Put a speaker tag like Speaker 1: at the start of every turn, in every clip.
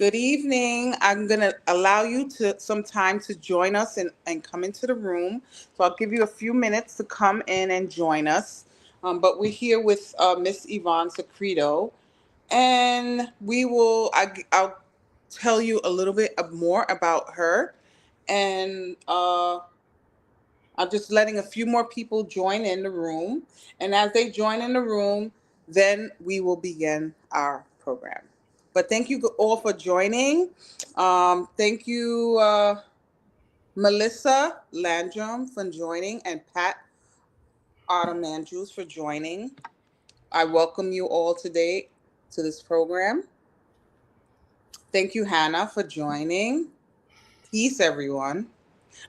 Speaker 1: Good evening. I'm going to allow you to some time to join us and come into the room. So I'll give you a few minutes to come in and join us. But we're here with Miss Yvonne Secreto, and I'll tell you a little bit more about her. And I'm just letting a few more people join in the room. And as they join in the room, then we will begin our program. But thank you all for joining. Thank you, Melissa Landrum, for joining, and Pat Autumn for joining. I welcome you all today to this program. Thank you, Hannah, for joining. Peace, everyone.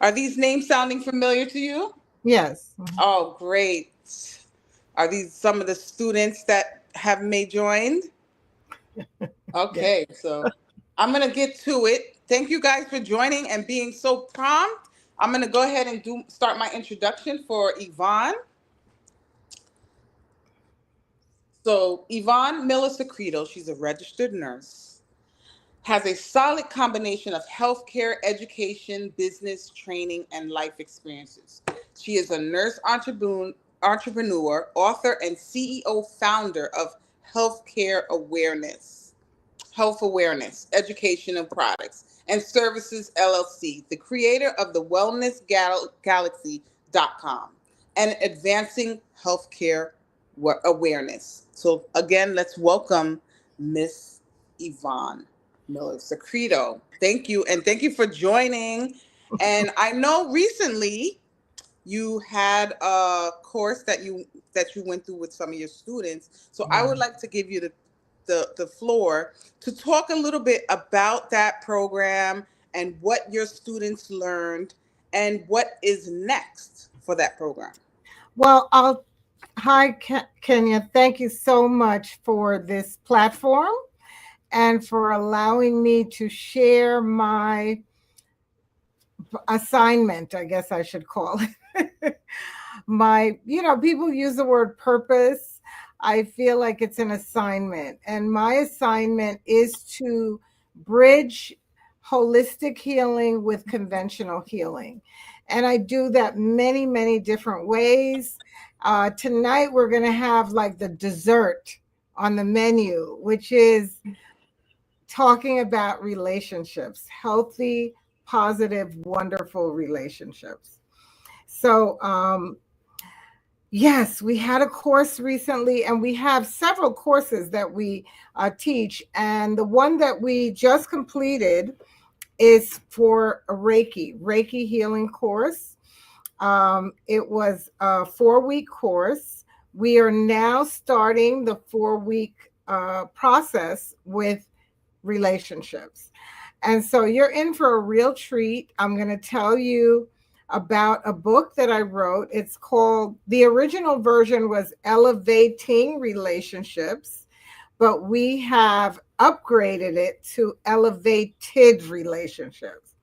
Speaker 1: Are these names sounding familiar to you?
Speaker 2: Yes.
Speaker 1: Oh, great. Are these some of the students that have may joined?
Speaker 2: Yes.
Speaker 1: Okay, so I'm gonna get to it. Thank you guys for joining and being so prompt. I'm gonna go ahead and start my introduction for Yvonne. So Yvonne Miller Secreto, she's a registered nurse, has a solid combination of healthcare, education, business, training, and life experiences. She is a nurse entrepreneur, author, and CEO founder of Healthcare Awareness, Health Awareness, Education and Products, and Services LLC, the creator of the wellnessgalaxy.com, and advancing healthcare awareness. So again, let's welcome Miss Yvonne Miller Secreto. Thank you, and thank you for joining. And I know recently you had a course that you went through with some of your students. So I would like to give you the floor to talk a little bit about that program and what your students learned and what is next for that program.
Speaker 2: Well, hi, Kenya. Thank you so much for this platform and for allowing me to share my assignment, I guess I should call it. People use the word purpose. I feel like it's an assignment. And my assignment is to bridge holistic healing with conventional healing. And I do that many, many different ways. Tonight, we're going to have like the dessert on the menu, which is talking about relationships, healthy, positive, wonderful relationships. So, yes, we had a course recently, and we have several courses that we teach. And the one that we just completed is for a Reiki healing course. It was a 4-week course. We are now starting the 4-week process with relationships. And so you're in for a real treat. I'm going to tell you about a book that I wrote. It's called, the original version was Elevating Relationships, but we have upgraded it to Elevated Relationships.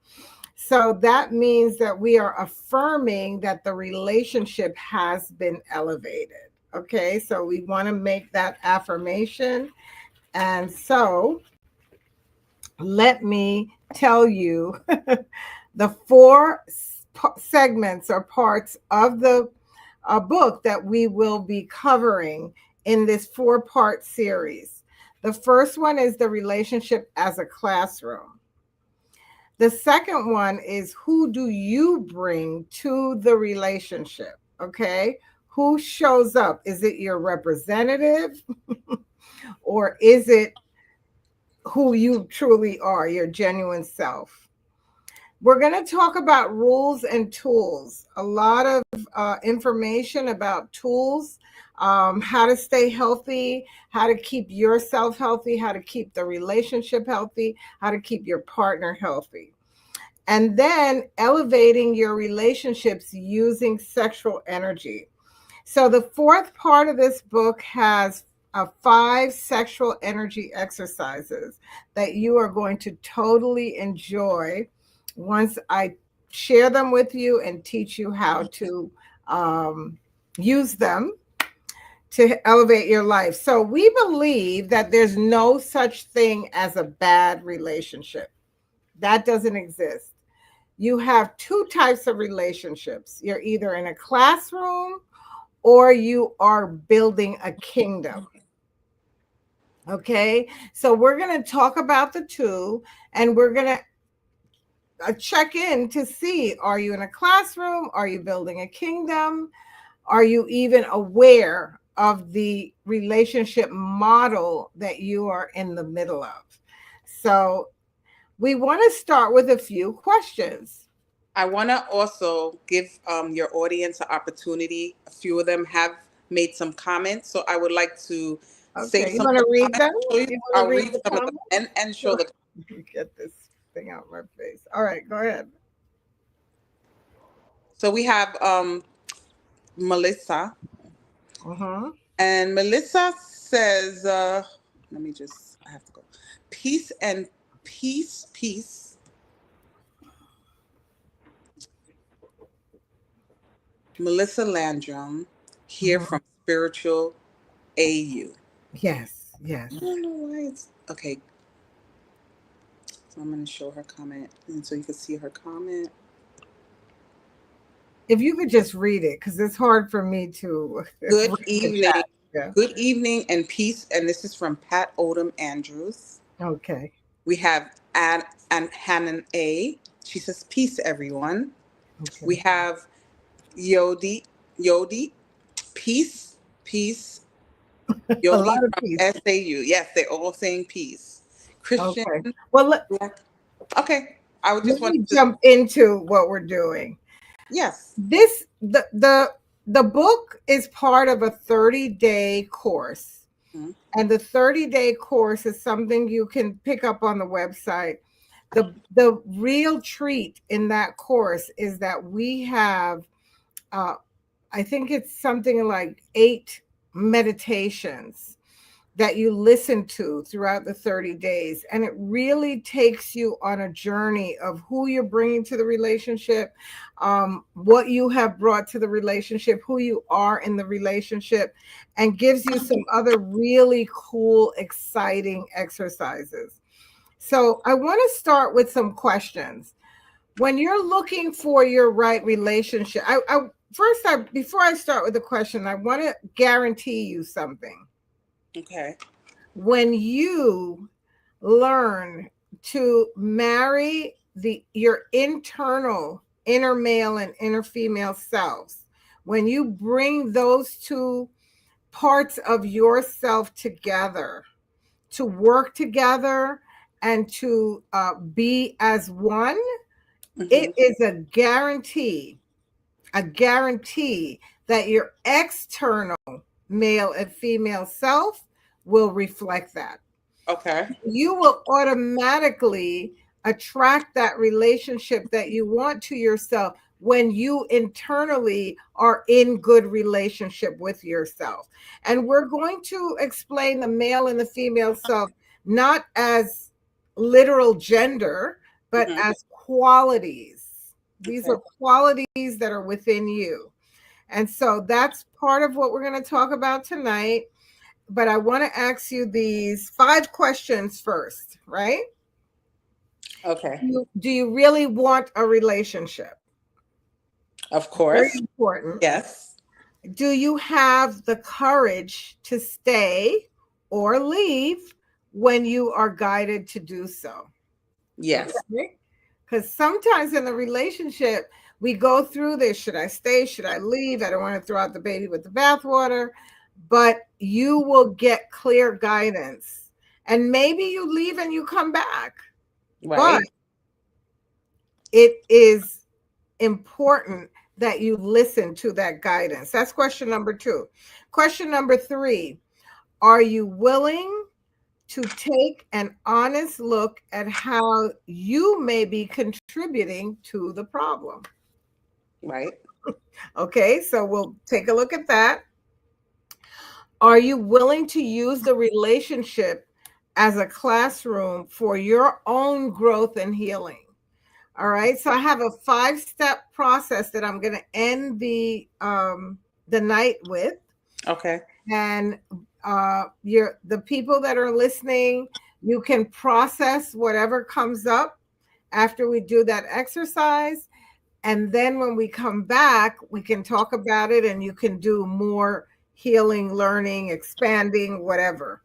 Speaker 2: So that means that we are affirming that the relationship has been elevated. Okay, so we want to make that affirmation. And so let me tell you the 4 segments or parts of the book that we will be covering in this 4-part series. The first one is the relationship as a classroom. The second one is, who do you bring to the relationship? Okay. Who shows up? Is it your representative or is it who you truly are, your genuine self? We're going to talk about rules and tools, a lot of information about tools, how to stay healthy, how to keep yourself healthy, how to keep the relationship healthy, how to keep your partner healthy. And then elevating your relationships using sexual energy. So the 4th part of this book has 5 sexual energy exercises that you are going to totally enjoy once I share them with you and teach you how to use them to elevate your life. So we believe that there's no such thing as a bad relationship. That doesn't exist. You have two types of relationships. You're either in a classroom or you are building a kingdom. Okay. So we're going to talk about the two, and we're going to check in to see, are you in a classroom? Are you building a kingdom? Are you even aware of the relationship model that you are in the middle of? So we want to start with a few questions.
Speaker 1: I want to also give your audience an opportunity. A few of them have made some comments, so I would like to say
Speaker 2: Okay, you
Speaker 1: some
Speaker 2: want
Speaker 1: of
Speaker 2: to
Speaker 1: the
Speaker 2: read
Speaker 1: comments.
Speaker 2: them? You want to
Speaker 1: I'll
Speaker 2: read
Speaker 1: read
Speaker 2: the
Speaker 1: some of them
Speaker 2: comments?
Speaker 1: and show the.
Speaker 2: Get this thing out of my face. All right, go ahead.
Speaker 1: So we have Melissa,
Speaker 2: Uh-huh.
Speaker 1: and Melissa says, "Let me just. I have to go. Peace and peace. Melissa Landrum here
Speaker 2: Uh-huh.
Speaker 1: from Spiritual AU.
Speaker 2: Yes, yes.
Speaker 1: I don't know why it's okay. So I'm going to show her comment, and so you can see her comment.
Speaker 2: If you could just read it, because it's hard for me to
Speaker 1: Good
Speaker 2: read the
Speaker 1: evening.
Speaker 2: chat. Yeah.
Speaker 1: Good evening and peace. And this is from Pat Odom Andrews.
Speaker 2: Okay.
Speaker 1: We have and Hannon A. She says, peace, everyone. We
Speaker 2: Okay.
Speaker 1: have Yodi, peace.
Speaker 2: A lot
Speaker 1: Yodi
Speaker 2: of
Speaker 1: from
Speaker 2: peace.
Speaker 1: SAU. Yes, they're all saying peace. Christian,
Speaker 2: Okay. Well,
Speaker 1: Black. Okay. I would
Speaker 2: let
Speaker 1: just want
Speaker 2: me
Speaker 1: to,
Speaker 2: jump into what we're doing.
Speaker 1: yes.
Speaker 2: This the book is part of a 30-day course.
Speaker 1: Mhm.
Speaker 2: And the 30-day course is something you can pick up on the website. The real treat in that course is that we have I think it's something like 8 meditations that you listen to throughout the 30 days. And it really takes you on a journey of who you're bringing to the relationship, what you have brought to the relationship, who you are in the relationship, and gives you some other really cool, exciting exercises. So I want to start with some questions. When you're looking for your right relationship, before I start with the question, I want to guarantee you something.
Speaker 1: Okay.
Speaker 2: When you learn to marry your internal inner male and inner female selves, when you bring those two parts of yourself together to work together and to be as one, it
Speaker 1: Hmm.
Speaker 2: is a guarantee that your external male and female self will reflect that.
Speaker 1: Okay.
Speaker 2: You will automatically attract that relationship that you want to yourself when you internally are in good relationship with yourself. And we're going to explain the male and the female self not as literal gender, but
Speaker 1: Hmm.
Speaker 2: as qualities. These
Speaker 1: Okay.
Speaker 2: are qualities that are within you. And so that's part of what we're going to talk about tonight. But I want to ask you these 5 questions first, right?
Speaker 1: Okay.
Speaker 2: Do you really want a relationship?
Speaker 1: Of
Speaker 2: Very
Speaker 1: course.
Speaker 2: important.
Speaker 1: Yes.
Speaker 2: Do you have the courage to stay or leave when you are guided to do so?
Speaker 1: Yes.
Speaker 2: Okay. Because sometimes in the relationship, we go through this. Should I stay? Should I leave? I don't want to throw out the baby with the bathwater. But you will get clear guidance. And maybe you leave and you come back. But
Speaker 1: Right.
Speaker 2: it is important that you listen to that guidance. That's question number 2. Question number 3, are you willing to take an honest look at how you may be contributing to the problem?
Speaker 1: Right.
Speaker 2: Okay, so we'll take a look at that. Are you willing to use the relationship as a classroom for your own growth and healing? All right. So I have a 5-step process that I'm going to end the night with.
Speaker 1: Okay.
Speaker 2: And the people that are listening, you can process whatever comes up after we do that exercise. And then when we come back, we can talk about it and you can do more healing, learning, expanding, whatever.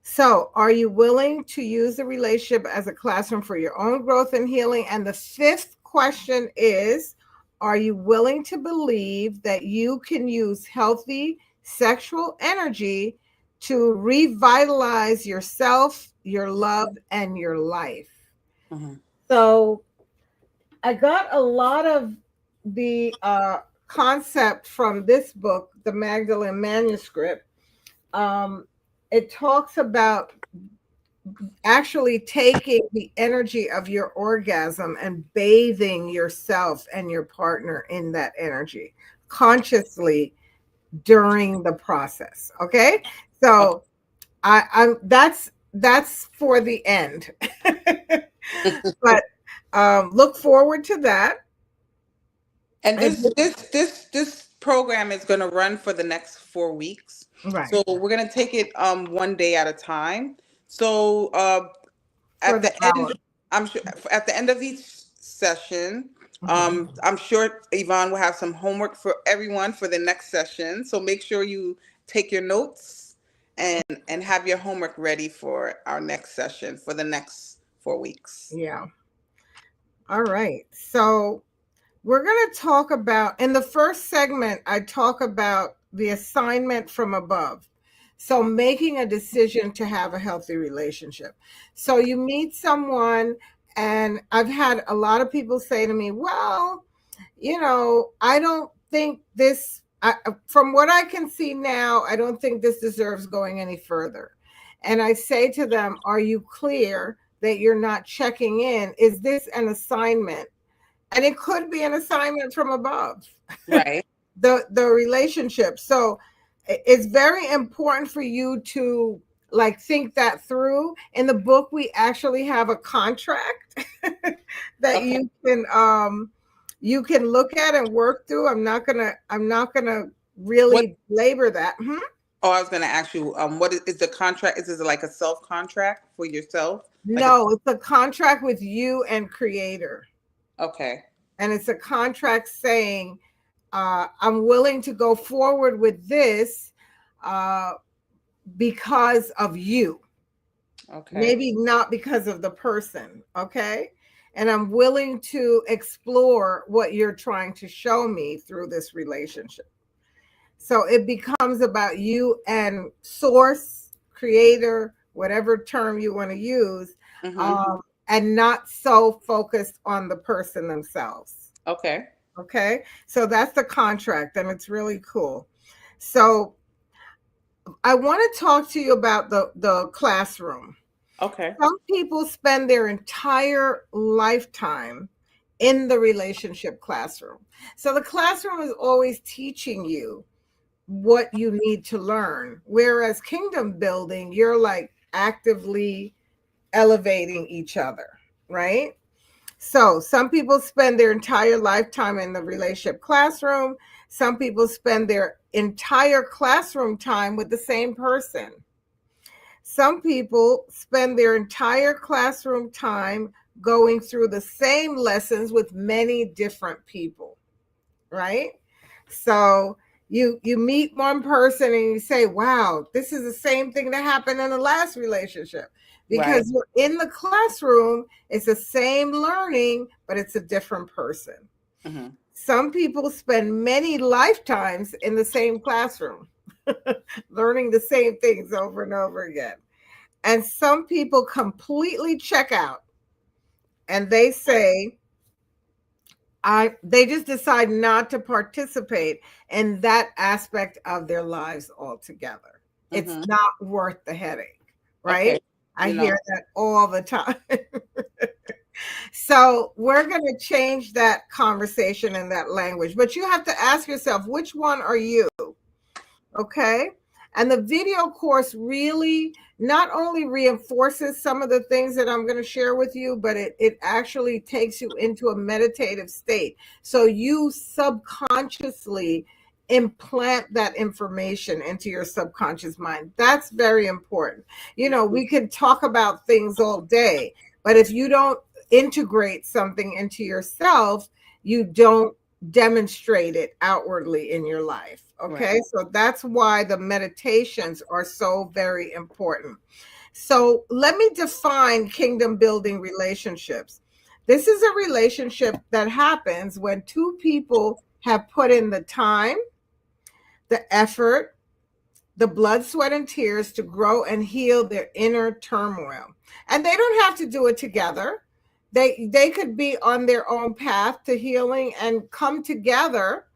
Speaker 2: So, are you willing to use the relationship as a classroom for your own growth and healing? And the fifth question is, are you willing to believe that you can use healthy sexual energy to revitalize yourself, your love, and your life?
Speaker 1: Mhm.
Speaker 2: So, I got a lot of the concept from this book, the Magdalene Manuscript. Um, it talks about actually taking the energy of your orgasm and bathing yourself and your partner in that energy consciously during the process. Okay, so I'm that's for the end, but look forward to that.
Speaker 1: And
Speaker 2: I
Speaker 1: this program is going to run for the next 4 weeks.
Speaker 2: Right,
Speaker 1: So we're going to take it one day at a time. So
Speaker 2: for
Speaker 1: at
Speaker 2: the
Speaker 1: the end,
Speaker 2: hour.
Speaker 1: I'm sure at the end of each session,
Speaker 2: Mhm.
Speaker 1: I'm sure Yvonne will have some homework for everyone for the next session. So make sure you take your notes and have your homework ready for our next session for the next 4 weeks.
Speaker 2: Yeah. All right. So we're going to talk about, in the first segment, I talk about the assignment from above. So, making a decision to have a healthy relationship. So, you meet someone, and I've had a lot of people say to me, well, I don't think from what I can see now, I don't think this deserves going any further. And I say to them, are you clear that you're not checking in? Is this an assignment? And it could be an assignment from above.
Speaker 1: Right.
Speaker 2: The relationship. So it's very important for you to like think that through. In the book, we actually have a contract that
Speaker 1: Okay.
Speaker 2: you can look at and work through. I'm not gonna
Speaker 1: What?
Speaker 2: really labor that. Mhm.
Speaker 1: Oh, I was going to ask you, what is the contract? Is it like a self contract for yourself? Like a
Speaker 2: No, it's a contract with you and creator.
Speaker 1: okay,
Speaker 2: And it's a contract saying, I'm willing to go forward with this uh, because of you,
Speaker 1: okay,
Speaker 2: maybe not because of the person. Okay. And I'm willing to explore what you're trying to show me through this relationship. So it becomes about you and source, creator, whatever term you want to use,
Speaker 1: mm-hmm,
Speaker 2: um, and not so focused on the person themselves.
Speaker 1: okay,
Speaker 2: Okay. So that's the contract, and it's really cool. So I want to talk to you about the classroom.
Speaker 1: okay,
Speaker 2: Some people spend their entire lifetime in the relationship classroom. So the classroom is always teaching you what you need to learn. Whereas kingdom building, you're like actively elevating each other, right? So some people spend their entire lifetime in the relationship classroom. Some people spend their entire classroom time with the same person. Some people spend their entire classroom time going through the same lessons with many different people, right? So you meet one person and you say, wow, this is the same thing that happened in the last relationship,
Speaker 1: right,
Speaker 2: because you're in the classroom, it's the same learning, but it's a different person.
Speaker 1: mm-hmm,
Speaker 2: Some people spend many lifetimes in the same classroom learning the same things over and over again. And some people completely check out and they say, they just decide not to participate in that aspect of their lives altogether. It's
Speaker 1: mm-hmm,
Speaker 2: not worth the headache,
Speaker 1: okay,
Speaker 2: right? I
Speaker 1: you know,
Speaker 2: hear that all the time. So we're going to change that conversation and that language, but you have to ask yourself, which one are you? Okay. And the video course really not only reinforces some of the things that I'm going to share with you, but it actually takes you into a meditative state. So you subconsciously implant that information into your subconscious mind. That's very important. You know, we can talk about things all day, but if you don't integrate something into yourself, you don't demonstrate it outwardly in your life.
Speaker 1: Right.
Speaker 2: Okay. So that's why the meditations are so very important. So let me define kingdom building relationships. This is a relationship that happens when two people have put in the time, the effort, the blood, sweat, and tears to grow and heal their inner turmoil. And they don't have to do it together. They could be on their own path to healing and come together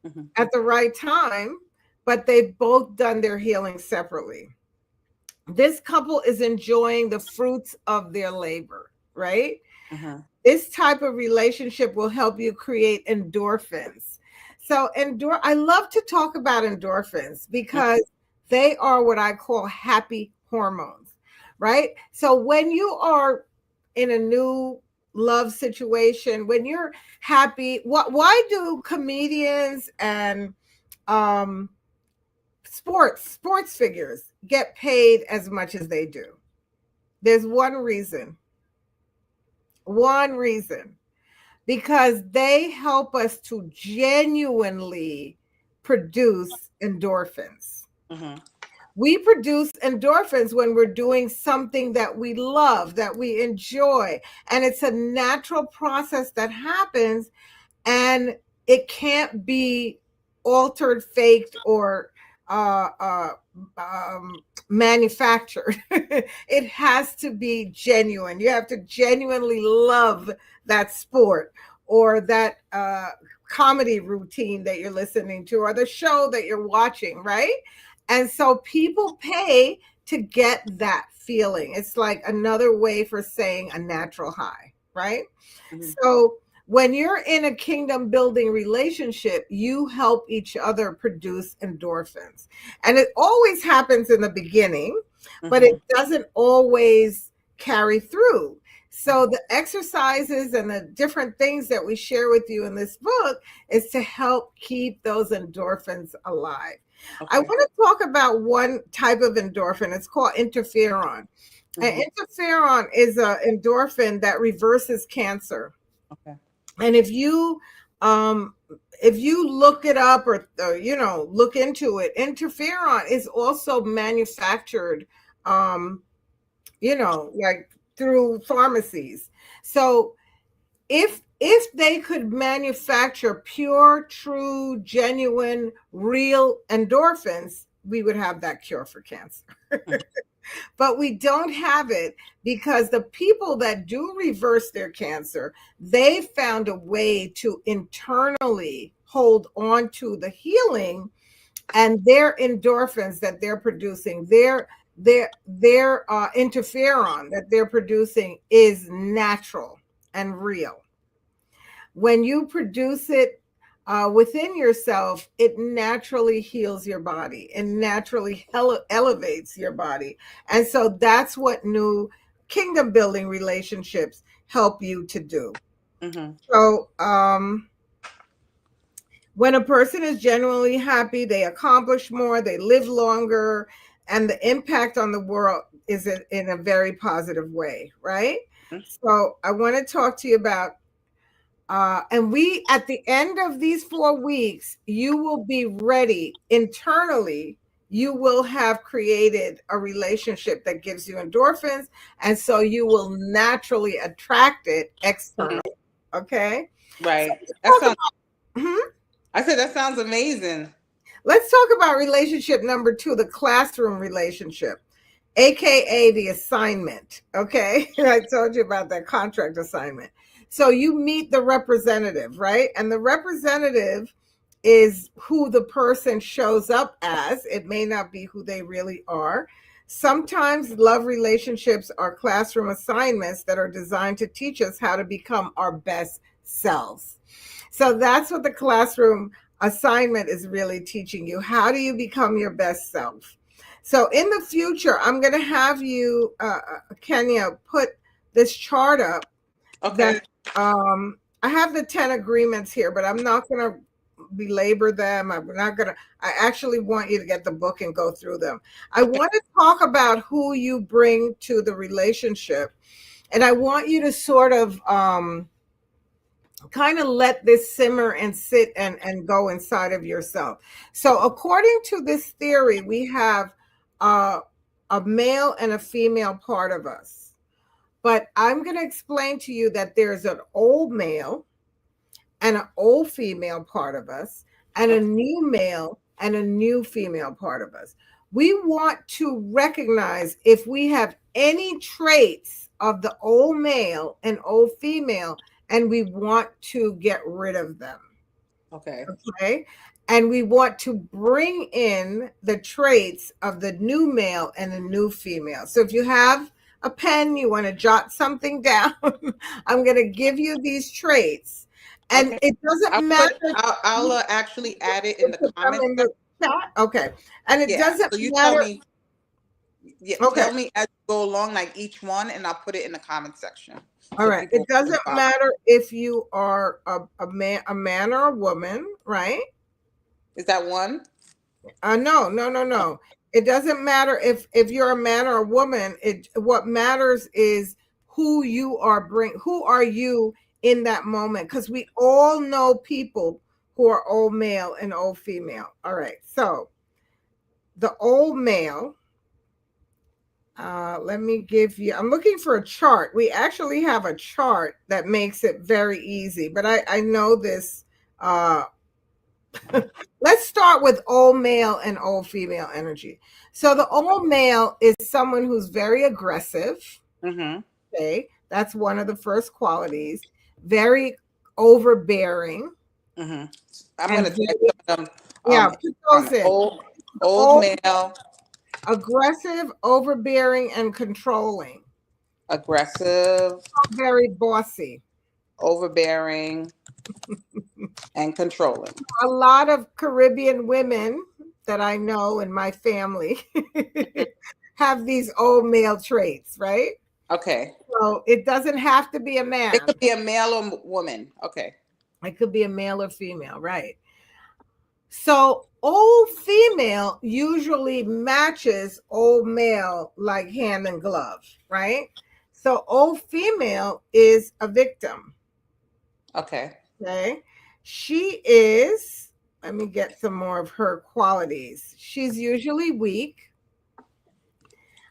Speaker 1: Mm-hmm.
Speaker 2: at the right time, but they've both done their healing separately. This couple is enjoying the fruits of their labor, right?
Speaker 1: Mm-hmm.
Speaker 2: This type of relationship will help you create endorphins. So, I love to talk about endorphins because they are what I call happy hormones, right? So, when you are in a new love situation, when you're happy, why do comedians and um, sports figures get paid as much as they do? There's one reason. One reason, because they help us to genuinely produce endorphins.
Speaker 1: Mm-hmm.
Speaker 2: We produce endorphins when we're doing something that we love, that we enjoy. And it's a natural process that happens, and it can't be altered, faked, or uh, uh, manufactured. It has to be genuine. You have to genuinely love that sport or that comedy routine that you're listening to or the show that you're watching, right? And so people pay to get that feeling. It's like another way for saying a natural high, right?
Speaker 1: Mm-hmm.
Speaker 2: So when you're in a kingdom building relationship, you help each other produce endorphins. And it always happens in the beginning, but
Speaker 1: Mm-hmm.
Speaker 2: it doesn't always carry through. So the exercises and the different things that we share with you in this book is to help keep those endorphins alive. I
Speaker 1: Okay.
Speaker 2: want to talk about one type of endorphin. It's called interferon. And
Speaker 1: Mm-hmm.
Speaker 2: interferon is an endorphin that reverses cancer.
Speaker 1: Okay.
Speaker 2: And um if you look it up or look into it, interferon is also manufactured, um like through pharmacies. So if they could manufacture pure, true, genuine, real endorphins, we would have that cure for cancer. But we don't have it because the people that do reverse their cancer, they found a way to internally hold on to the healing, and their endorphins that they're producing, their interferon that they're producing is natural and real. When you produce it within yourself, it naturally heals your body and naturally elevates your body. And so that's what new kingdom building relationships help you to do.
Speaker 1: Mm-hmm.
Speaker 2: So, when a person is genuinely happy, they accomplish more, they live longer, and the impact on the world is in a very positive way, right? So, I want to talk to you about and we, at the end of these 4 weeks, you will be ready internally. You will have created a relationship that gives you endorphins. And so you will naturally attract it externally.
Speaker 1: Mm-hmm.
Speaker 2: Okay. So
Speaker 1: Right.
Speaker 2: let's
Speaker 1: That
Speaker 2: talk
Speaker 1: sounds.
Speaker 2: about, mhm.
Speaker 1: I said that sounds amazing.
Speaker 2: Let's talk about relationship number 2, the classroom relationship, AKA the assignment. Okay. I told you about that contract assignment. So you meet the representative, right? And the representative is who the person shows up as. It may not be who they really are. Sometimes love relationships are classroom assignments that are designed to teach us how to become our best selves. So that's what the classroom assignment is really teaching you. How do you become your best self? So in the future, I'm going to have you, Kenya, put this chart up
Speaker 1: Okay.
Speaker 2: that I have the 10 agreements here, but I'm not going to belabor them. I'm not gonna. I actually want you to get the book and go through them. I want to talk about who you bring to the relationship, and I want you to sort of kind of let this simmer and sit and go inside of yourself. So, according to this theory, we have uh, a male and a female part of us. But I'm going to explain to you that there's an old male and an old female part of us, and a
Speaker 1: Okay.
Speaker 2: new male and a new female part of us. We want to recognize if we have any traits of the old male and old female, and we want to get rid of them.
Speaker 1: Okay.
Speaker 2: Okay. And we want to bring in the traits of the new male and the new female. So if you have a pen, you want to jot something down, I'm going to give you these traits. And
Speaker 1: Okay.
Speaker 2: it doesn't
Speaker 1: I'll
Speaker 2: matter.
Speaker 1: put. I'll actually add it in
Speaker 2: You
Speaker 1: the
Speaker 2: put them
Speaker 1: comments
Speaker 2: in
Speaker 1: section.
Speaker 2: the chat. Okay. And it
Speaker 1: Yeah.
Speaker 2: doesn't
Speaker 1: So you tell
Speaker 2: matter.
Speaker 1: me. Yeah.
Speaker 2: Okay.
Speaker 1: Tell me as you go along, like each one, and I'll put it in the comment section
Speaker 2: All
Speaker 1: so
Speaker 2: right. It
Speaker 1: people can
Speaker 2: doesn't
Speaker 1: follow.
Speaker 2: matter if you are a man or a woman, right?
Speaker 1: Is that one?
Speaker 2: No, no, no,
Speaker 1: Oh,
Speaker 2: no. It doesn't matter if you're a man or a woman. It what matters is who are you in that moment, because we all know people who are old male and old female. All right. So the old male, let me give you, I'm looking for a chart. We actually have a chart that makes it very easy, but I know this. uh Let's start with old male and old female energy. So the old male is someone who's very aggressive.
Speaker 1: mm-hmm.
Speaker 2: Okay, that's one of the first qualities. Very overbearing
Speaker 1: Mm-hmm. I'm
Speaker 2: and
Speaker 1: gonna type
Speaker 2: very,
Speaker 1: some of them
Speaker 2: yeah,
Speaker 1: in
Speaker 2: put
Speaker 1: the
Speaker 2: those
Speaker 1: comment.
Speaker 2: in.
Speaker 1: Old
Speaker 2: Old,
Speaker 1: male,
Speaker 2: aggressive, overbearing, and controlling.
Speaker 1: aggressive,
Speaker 2: Very bossy.
Speaker 1: overbearing, and controlling.
Speaker 2: A lot of Caribbean women that I know in my family have these old male traits, right?
Speaker 1: Okay.
Speaker 2: So it doesn't have to be a
Speaker 1: It
Speaker 2: man.
Speaker 1: could be a male or woman. Okay.
Speaker 2: It could be a male or female, right? So old female usually matches old male like hand and glove, right? So old female is a victim,
Speaker 1: Okay.
Speaker 2: okay? She is, let me get some more of her qualities. She's usually weak,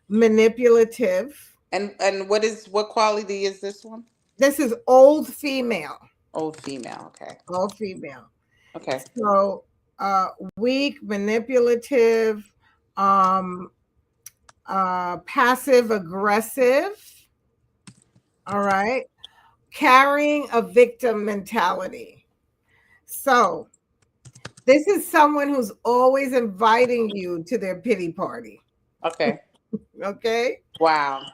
Speaker 2: manipulative.
Speaker 1: And what quality is this one?
Speaker 2: This is old female,
Speaker 1: Old female. Okay.
Speaker 2: old female.
Speaker 1: Okay.
Speaker 2: So weak, manipulative, um, passive aggressive. All right. Carrying a victim mentality. So this is someone who's always inviting you to their pity party.
Speaker 1: Okay.
Speaker 2: Okay.
Speaker 1: Wow.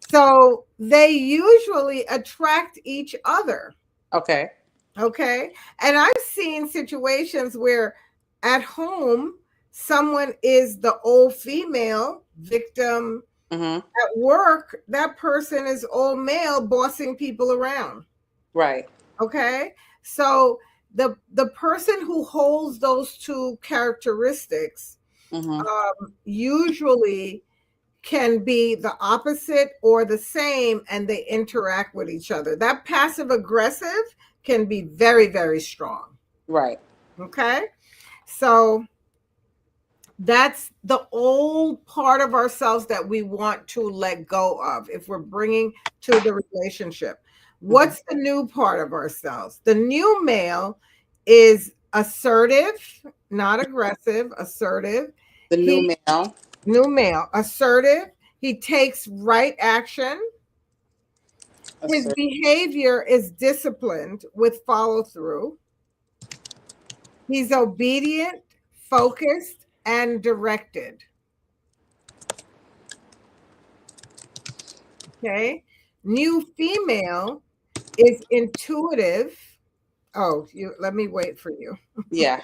Speaker 2: So they usually attract each other.
Speaker 1: Okay.
Speaker 2: Okay. And I've seen situations where at home, someone is the old female victim.
Speaker 1: Mm-hmm.
Speaker 2: At work, that person is old male bossing people around.
Speaker 1: Right.
Speaker 2: Okay. So the person who holds those two characteristics
Speaker 1: Mm-hmm.
Speaker 2: usually can be the opposite or the same, and they interact with each other. That passive aggressive can be very, very strong.
Speaker 1: Right.
Speaker 2: Okay. So that's the old part of ourselves that we want to let go of if we're bringing to the relationship.
Speaker 1: Mm-hmm.
Speaker 2: What's the new part of ourselves? The new male is assertive, not aggressive, assertive.
Speaker 1: The new
Speaker 2: He,
Speaker 1: male.
Speaker 2: new male, assertive. He takes right action. His
Speaker 1: Assert.
Speaker 2: behavior is disciplined with follow through. He's obedient, focused, and directed. Okay. New female is intuitive. Oh, you let me wait for you.
Speaker 1: Yeah.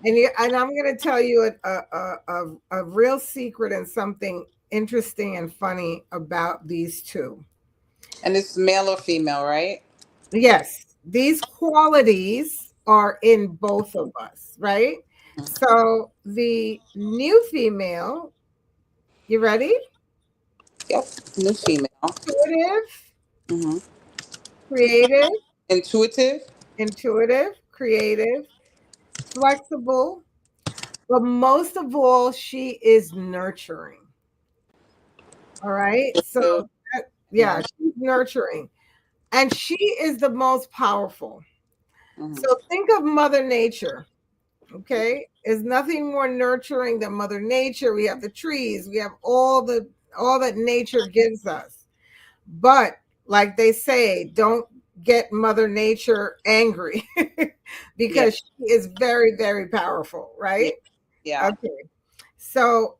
Speaker 2: And I'm going to tell you a real secret and something interesting and funny about these two.
Speaker 1: And it's male or female, right?
Speaker 2: Yes, these qualities are in both of us, right? So the new female, you ready?
Speaker 1: Yep. New female.
Speaker 2: Intuitive,
Speaker 1: Hmm.
Speaker 2: creative,
Speaker 1: Intuitive.
Speaker 2: creative, flexible, but most of all, she is nurturing. All right. So,
Speaker 1: So,
Speaker 2: yeah,
Speaker 1: yeah.
Speaker 2: she's nurturing. And she is the most powerful.
Speaker 1: Hmm.
Speaker 2: So think of Mother Nature. Okay. Is nothing more nurturing than Mother Nature. We have the trees, we have all that nature gives us. But like they say, don't get Mother Nature angry
Speaker 1: Yeah.
Speaker 2: because she is very, very powerful,
Speaker 1: Yeah.
Speaker 2: right?
Speaker 1: Yeah.
Speaker 2: Okay. So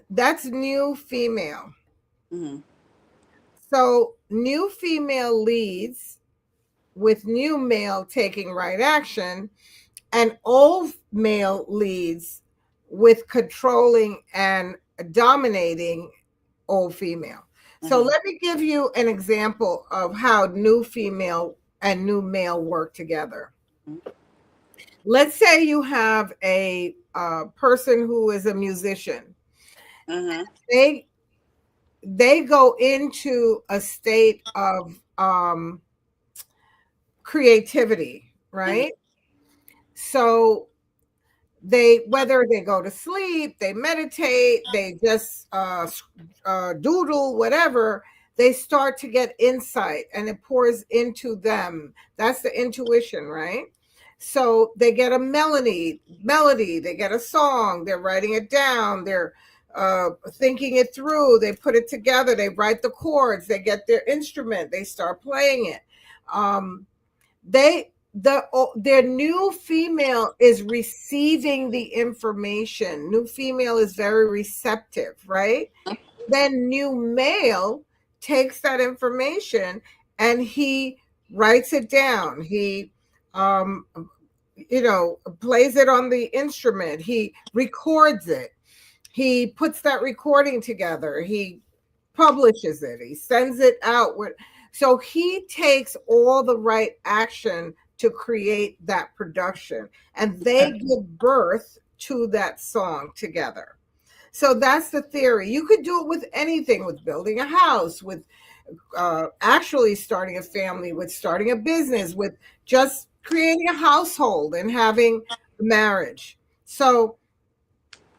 Speaker 2: that's new female.
Speaker 1: Hmm.
Speaker 2: So new female leads with new male taking right action, and old male leads with controlling and dominating old female. So
Speaker 1: Hmm.
Speaker 2: let me give you an example of how new female and new male work together. Let's say you have a person who is a musician.
Speaker 1: Hmm.
Speaker 2: They they go into a state of creativity,
Speaker 1: Hmm.
Speaker 2: right? So they, whether they go to sleep, they meditate, they just doodle, whatever, they start to get insight and it pours into them. That's the intuition, right? So they get a melody, they get a song, they're writing it down, they're thinking it through, they put it together, they write the chords, they get their instrument, they start playing it. Their new female is receiving the information. New female is very receptive, right? Then new male takes that information and he writes it down. He um plays it on the instrument. He records it. He puts that recording together. He publishes it. He sends it out. So he takes all the right action to create that production, and they give birth to that song together. So that's the theory. You could do it with anything, with building a house, with actually starting a family, with starting a business, with just creating a household and having a marriage. So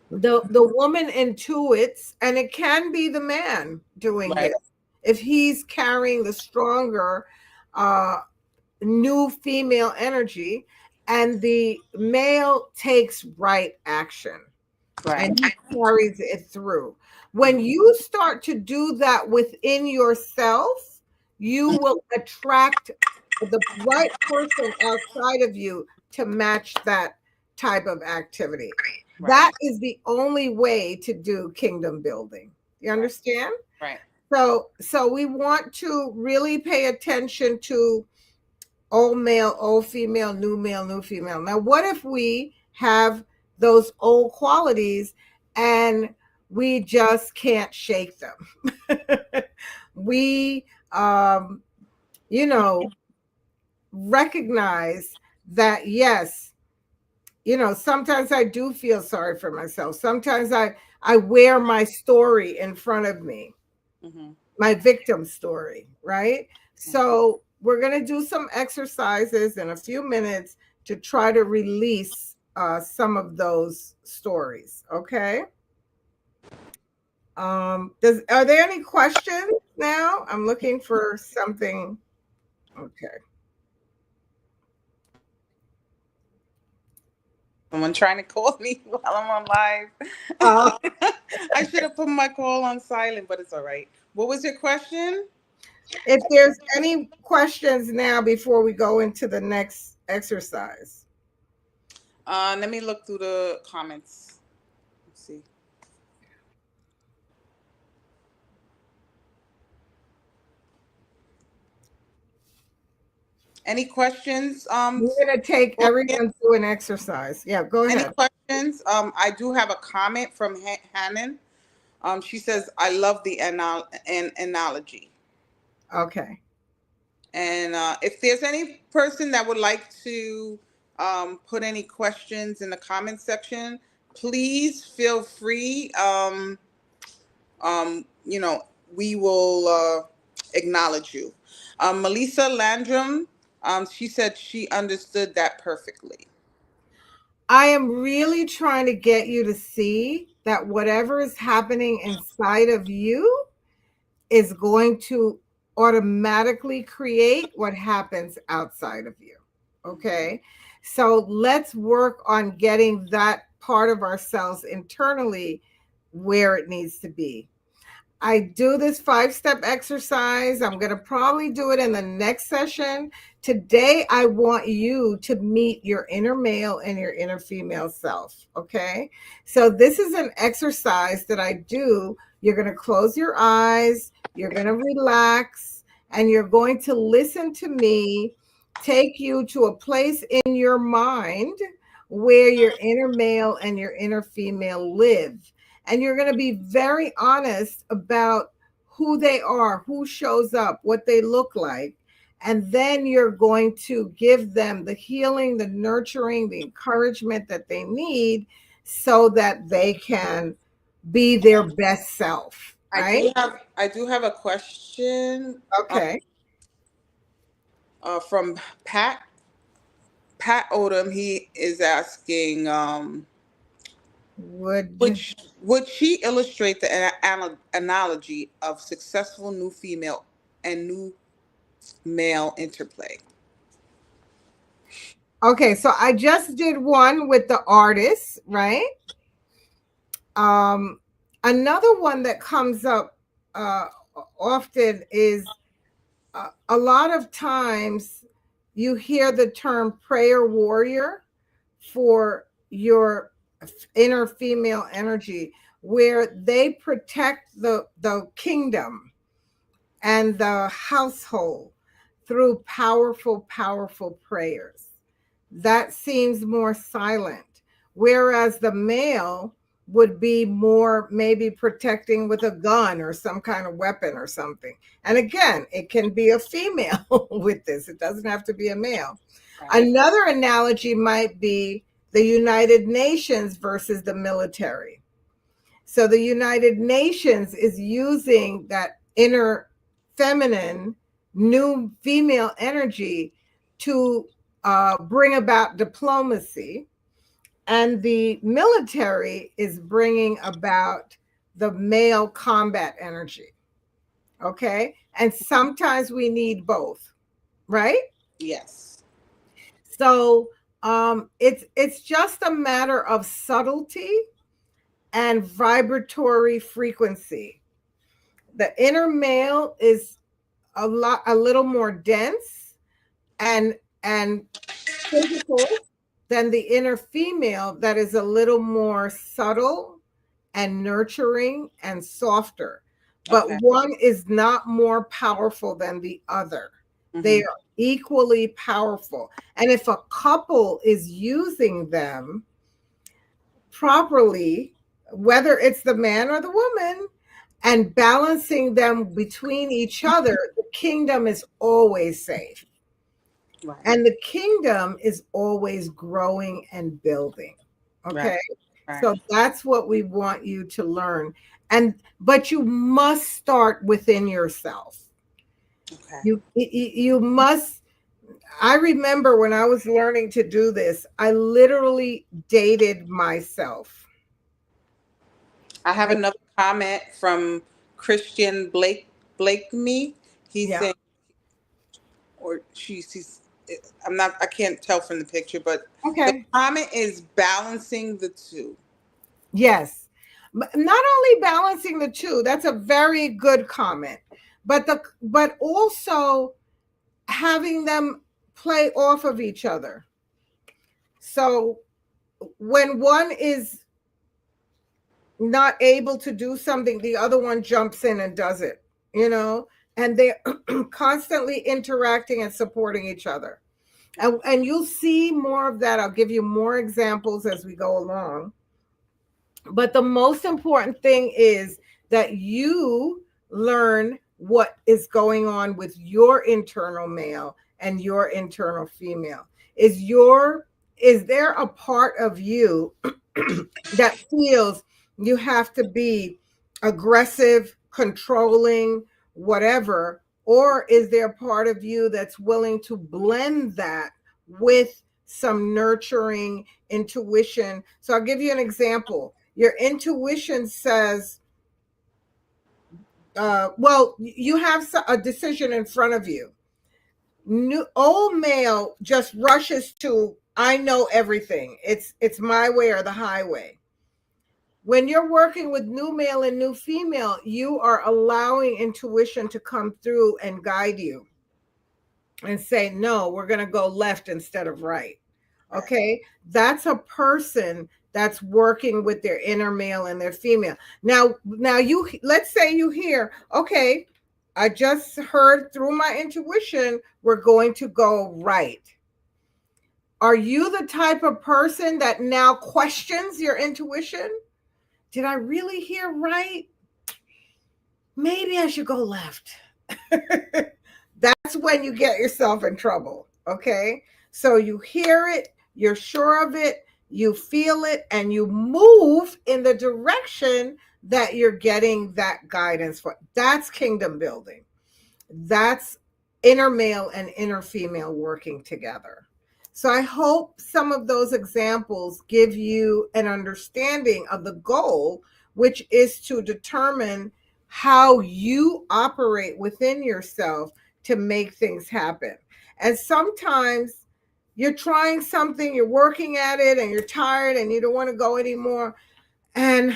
Speaker 2: the woman intuits, and it can be the man doing
Speaker 1: Right.
Speaker 2: this if he's carrying the stronger uh new female energy, and the male takes right action
Speaker 1: Right.
Speaker 2: and he carries it through. When
Speaker 1: Hmm.
Speaker 2: you start to do that within yourself, you will attract the right person outside of you to match that type of activity.
Speaker 1: Right.
Speaker 2: That is the only way to do kingdom building. You
Speaker 1: Right.
Speaker 2: understand?
Speaker 1: Right.
Speaker 2: So we want to really pay attention to old male, old female, new male, new female. Now, what if we have those old qualities and we just can't shake them? We, um, you know, recognize that, yes, sometimes I do feel sorry for myself. Sometimes I wear my story in front of me,
Speaker 1: Hmm.
Speaker 2: my victim story, right?
Speaker 1: Hmm.
Speaker 2: So we're going to do some exercises in a few minutes to try to release some of those stories. Okay. Are there any questions now? I'm looking for something. Okay.
Speaker 1: Someone trying to call me while I'm on
Speaker 2: Uh,
Speaker 1: live. I should have put my call on silent, but it's all right. What was your question?
Speaker 2: if there's any questions now before we go into the next exercise.
Speaker 1: Let me look through the comments. Let's see. Any questions?
Speaker 2: We're going to take
Speaker 1: Gloria?
Speaker 2: everyone through an exercise. Yeah, go
Speaker 1: Any
Speaker 2: ahead.
Speaker 1: questions? I do have a comment from Hannon. She says, "I love the analogy."
Speaker 2: Okay.
Speaker 1: And if there's any person that would like to put any questions in the comment section, please feel free. You know, we will acknowledge you. Melissa Landrum, she said she understood that perfectly.
Speaker 2: I am really trying to get you to see that whatever is happening inside of you is going to automatically create what happens outside of you. Okay. So let's work on getting that part of ourselves internally where it needs to be. I do this 5-step exercise. I'm going to probably do it in the next session. Today, I want you to meet your inner male and your inner female self. Okay. So, this is an exercise that I do. You're going to close your eyes, you're going to relax, and you're going to listen to me take you to a place in your mind where your inner male and your inner female live, and you're going to be very honest about who they are, who shows up, what they look like. And then you're going to give them the healing, the nurturing, the encouragement that they need so that they can be their best self, right?
Speaker 1: I do have a question
Speaker 2: Okay.
Speaker 1: from Pat Odom. He is asking,
Speaker 2: Would
Speaker 1: would she illustrate the analogy of successful new female and new male interplay?
Speaker 2: okay, so I just did one with the artist, right? Um, Another one that comes up uh, often is a lot of times you hear the term prayer warrior for your inner female energy, where they protect the kingdom and the household through powerful, powerful prayers. That seems more silent. Whereas the male would be more maybe protecting with a gun or some kind of weapon or something. And again, it can be a female with this, it doesn't have to be a male.
Speaker 1: Right.
Speaker 2: Another analogy might be the United Nations versus the military. So the United Nations is using that inner feminine, new female energy to bring about diplomacy. And the military is bringing about the male combat energy. Okay. And sometimes we need both, right?
Speaker 1: Yes.
Speaker 2: So it's just a matter of subtlety and vibratory frequency. The inner male is a little more dense and physical than the inner female that is a little more subtle and nurturing and softer. But
Speaker 1: Okay.
Speaker 2: one is not more powerful than the other. They
Speaker 1: Hmm.
Speaker 2: are equally powerful. And if a couple is using them properly, whether it's the man or the woman, and balancing them between each other, the kingdom is always safe.
Speaker 1: Right.
Speaker 2: And the kingdom is always growing and building.
Speaker 1: Right.
Speaker 2: Okay.
Speaker 1: Right.
Speaker 2: So that's what we want you to learn. But you must start within yourself.
Speaker 1: Okay.
Speaker 2: You must. I remember when I was learning to do this, I literally dated myself.
Speaker 1: I have another comment from Christian Blakemy. He's
Speaker 2: Yeah.
Speaker 1: saying, or she's, I'm not, I can't tell from the picture, but the
Speaker 2: Okay.
Speaker 1: comment is balancing the two.
Speaker 2: Yes. Not only balancing the two, that's a very good comment, but also having them play off of each other. So when one is not able to do something, the other one jumps in and does it, you know, and they're constantly interacting and supporting each other. And you'll see more of that. I'll give you more examples as we go along. But the most important thing is that you learn what is going on with your internal male and your internal female. Is there a part of you that feels you have to be aggressive, controlling, whatever? Or is there a part of you that's willing to blend that with some nurturing intuition? So I'll give you an example. Your intuition says, well, you have a decision in front of you. Old male just rushes to, I know everything. It's my way or the highway. When you're working with new male and new female, you are allowing intuition to come through and guide you and say, no, we're going to go left instead of right.
Speaker 1: Right.
Speaker 2: Okay. That's a person that's working with their inner male and their female. Now you, let's say you hear, okay, I just heard through my intuition, we're going to go right. Are you the type of person that now questions your intuition? Did I really hear right? Maybe I should go left. That's when you get yourself in trouble. Okay. So you hear it, you're sure of it, you feel it, and you move in the direction that you're getting that guidance for. That's kingdom building. That's inner male and inner female working together. So I hope some of those examples give you an understanding of the goal, which is to determine how you operate within yourself to make things happen. And sometimes you're trying something, you're working at it, and you're tired and you don't want to go anymore. And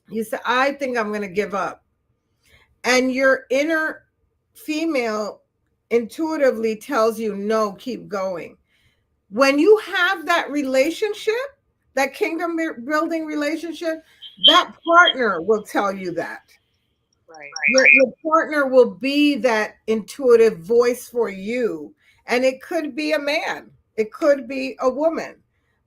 Speaker 2: you say, I think I'm going to give up. And your inner female intuitively tells you, no, keep going. When you have that relationship, that kingdom building relationship, that partner will tell you that.
Speaker 1: Right.
Speaker 2: Your partner will be that intuitive voice for you. And it could be a man, it could be a woman,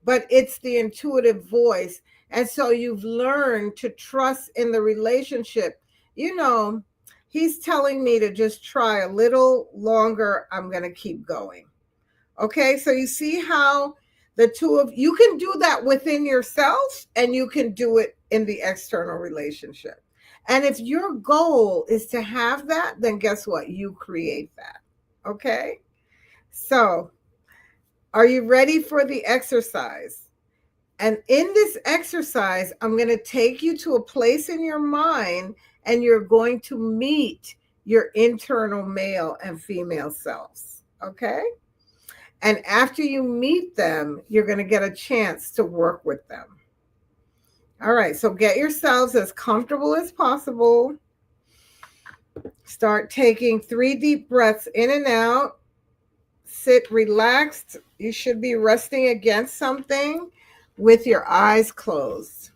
Speaker 2: but it's the intuitive voice. And so you've learned to trust in the relationship. You know, he's telling me to just try a little longer. I'm going to keep going. Okay. So you see how the two of you can do that within yourself and you can do it in the external relationship. And if your goal is to have that, then guess what? You create that. Okay. So are you ready for the exercise? And in this exercise, I'm going to take you to a place in your mind and you're going to meet your internal male and female selves. Okay. And after you meet them, you're going to get a chance to work with them. All right. So get yourselves as comfortable as possible. Start taking 3 deep breaths in and out. Sit relaxed. You should be resting against something with your eyes closed.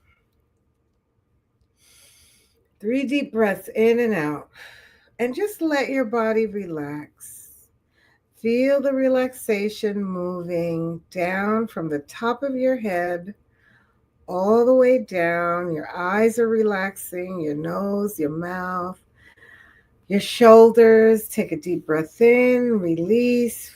Speaker 2: 3 deep breaths in and out. And just let your body relax. Feel the relaxation moving down from the top of your head all the way down. Your eyes are relaxing, your nose, your mouth, your shoulders. Take a deep breath in, release.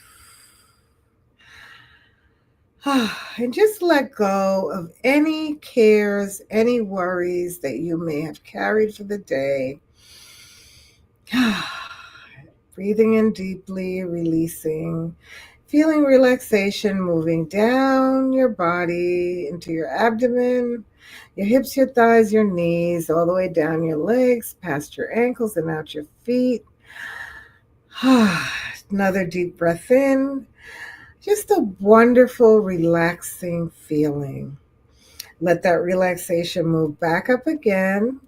Speaker 2: And just let go of any cares, any worries that you may have carried for the day. Breathing in deeply, releasing, feeling relaxation moving down your body into your abdomen, your hips, your thighs, your knees, all the way down your legs, past your ankles and out your feet. Another deep breath in. Just a wonderful, relaxing feeling. Let that relaxation move back up again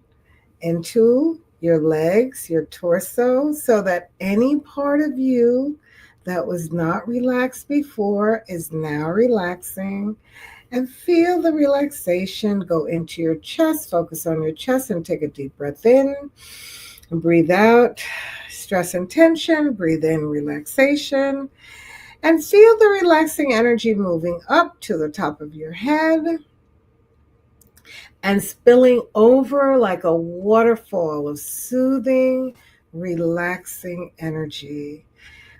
Speaker 2: into your legs, your torso, so that any part of you that was not relaxed before is now relaxing. And feel the relaxation go into your chest. Focus on your chest and take a deep breath in and breathe out. Stress and tension, breathe in relaxation. And feel the relaxing energy moving up to the top of your head. and spilling over like a waterfall of soothing, relaxing energy.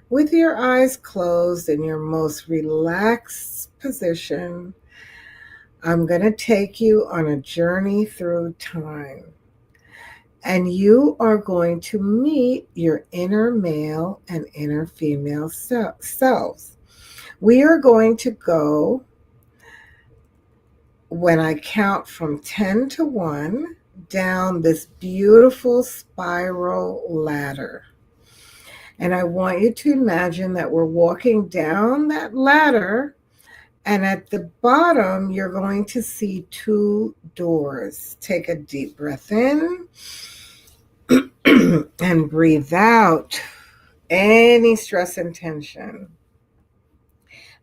Speaker 2: With your eyes closed in your most relaxed position, I'm going to take you on a journey through time. And you are going to meet your inner male and inner female selves. We are going to go, when I count from 10 to 1, down this beautiful spiral ladder. And I want you to imagine that we're walking down that ladder, and at the bottom, you're going to see two doors. Take a deep breath in and breathe out any stress and tension.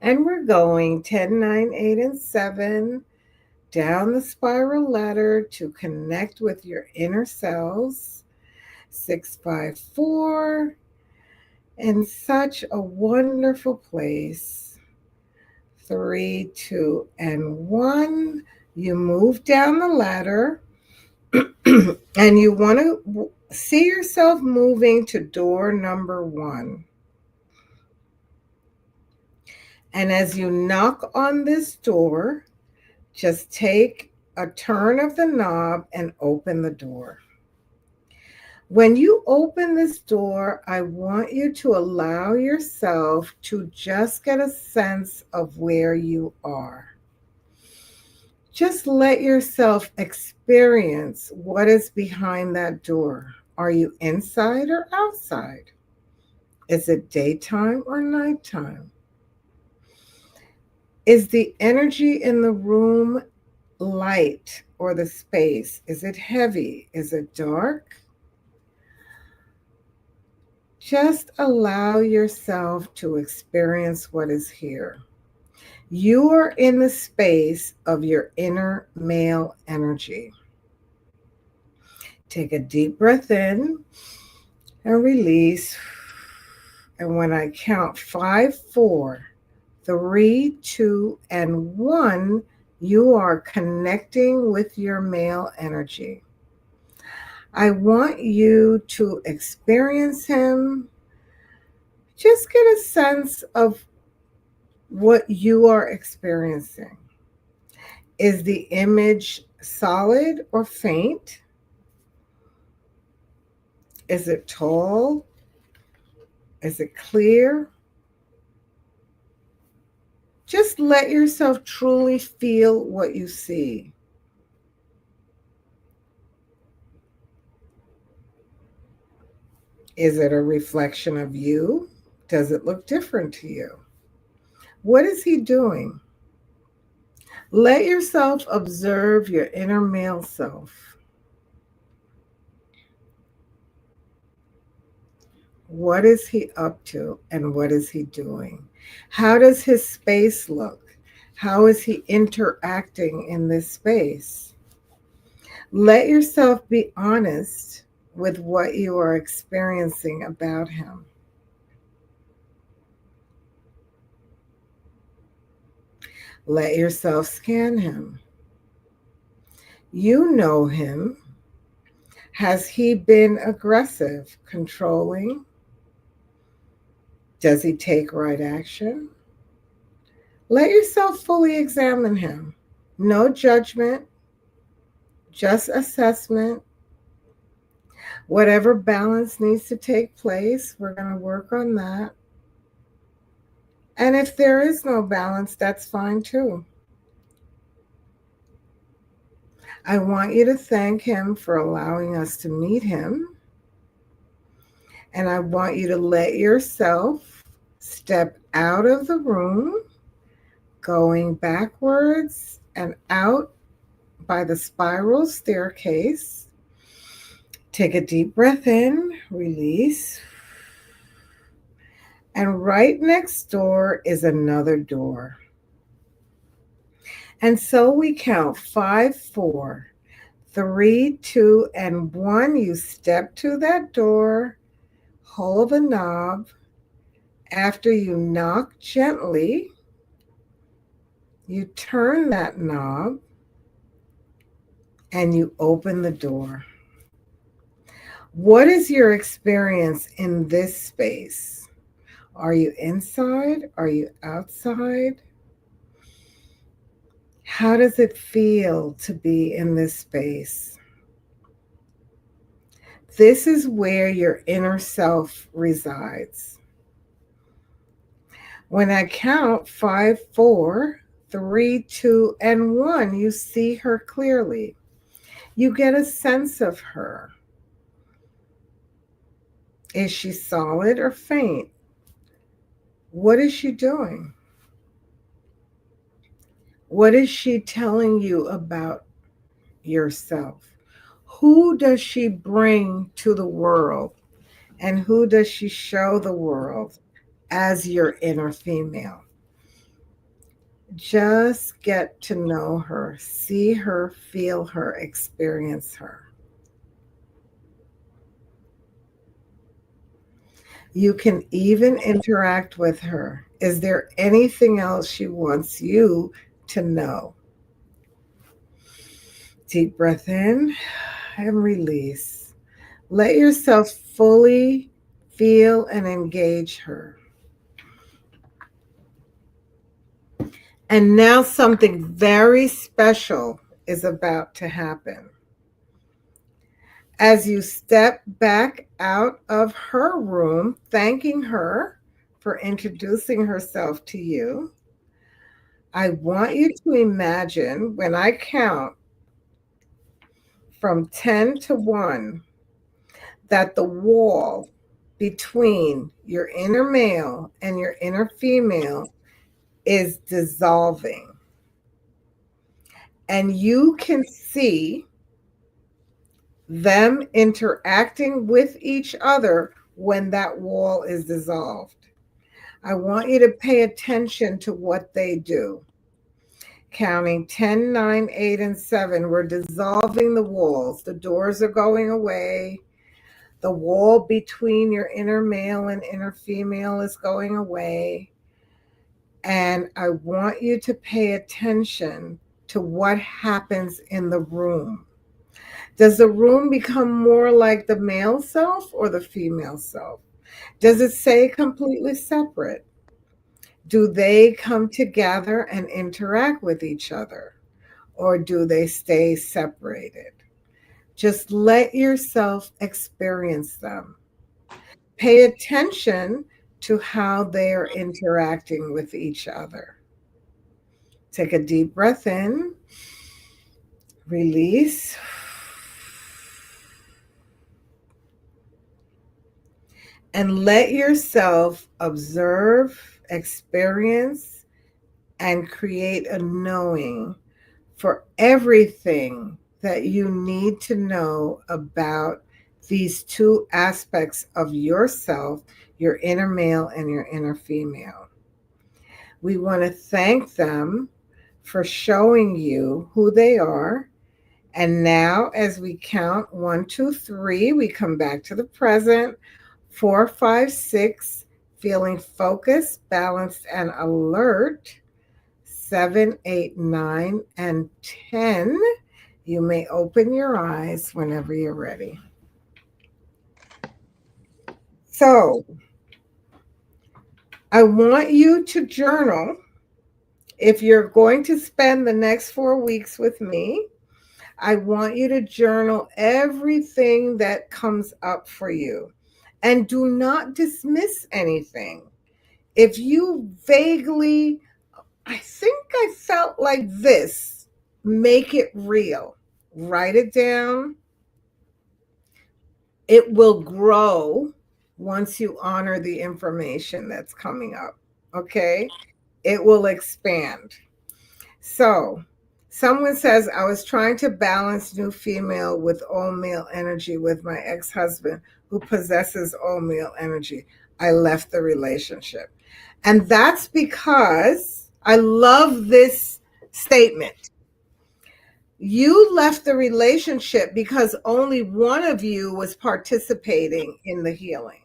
Speaker 2: And we're going 10, 9, 8, and 7 down the spiral ladder to connect with your inner selves. 6, 5, 4, in such a wonderful place. 3, 2, and 1. You move down the ladder and you want to see yourself moving to door number 1. And as you knock on this door, just take a turn of the knob and open the door. When you open this door, I want you to allow yourself to just get a sense of where you are. Just let yourself experience what is behind that door. Are you inside or outside? Is it daytime or nighttime? Is the energy in the room light, or the space? Is it heavy? Is it dark? Just allow yourself to experience what is here. You are in the space of your inner male energy. Take a deep breath in and release. And when I count 5, 4, 3, 2, and 1, you are connecting with your male energy. I want you to experience him. Just get a sense of what you are experiencing. Is the image solid or faint? Is it tall? Is it clear? Just let yourself truly feel what you see. Is it a reflection of you? Does it look different to you? What is he doing? Let yourself observe your inner male self. What is he up to and what is he doing? How does his space look? How is he interacting in this space? Let yourself be honest with what you are experiencing about him. Let yourself scan him. You know him. Has he been aggressive, controlling? Does he take right action? Let yourself fully examine him. No judgment, just assessment. Whatever balance needs to take place, we're going to work on that. And if there is no balance, that's fine too. I want you to thank him for allowing us to meet him. And I want you to let yourself step out of the room, going backwards and out by the spiral staircase. Take a deep breath in, release. And right next door is another door. And so we count 5, 4, 3, 2, and 1. You step to that door, hold the knob. After you knock gently, you turn that knob and you open the door. What is your experience in this space? Are you inside? Are you outside? How does it feel to be in this space? This is where your inner self resides. When I count 5, 4, 3, 2, and 1, you see her clearly. You get a sense of her. Is she solid or faint? What is she doing? What is she telling you about yourself? Who does she bring to the world? And who does she show the world as your inner female? Just get to know her, see her, feel her, experience her. You can even interact with her. Is there anything else she wants you to know? Deep breath in and release. Let yourself fully feel and engage her. And now something very special is about to happen. As you step back out of her room, thanking her for introducing herself to you, I want you to imagine when I count from 10 to 1 that the wall between your inner male and your inner female is dissolving. And you can see them interacting with each other when that wall is dissolved. I want you to pay attention to what they do. Counting 10, 9, 8, and 7, we're dissolving the walls. The doors are going away. The wall between your inner male and inner female is going away. And I want you to pay attention to what happens in the room. Does the room become more like the male self or the female self? Does it stay completely separate? Do they come together and interact with each other? Or do they stay separated? Just let yourself experience them. Pay attention to how they are interacting with each other. Take a deep breath in, release, and let yourself observe, experience, and create a knowing for everything that you need to know about these two aspects of yourself, your inner male and your inner female. We want to thank them for showing you who they are. And now, as we count 1, 2, 3, we come back to the present. 4, 5, 6, feeling focused, balanced, and alert. 7, 8, 9, and 10. You may open your eyes whenever you're ready. So, I want you to journal. If you're going to spend the next 4 weeks with me, I want you to journal everything that comes up for you. And do not dismiss anything. If you vaguely, I think I felt like this, make it real. Write it down. It will grow once you honor the information that's coming up. Okay? It will expand. So, someone says, I was trying to balance new female with old male energy with my ex husband who possesses old male energy. I left the relationship. And that's because I love this statement. You left the relationship because only one of you was participating in the healing.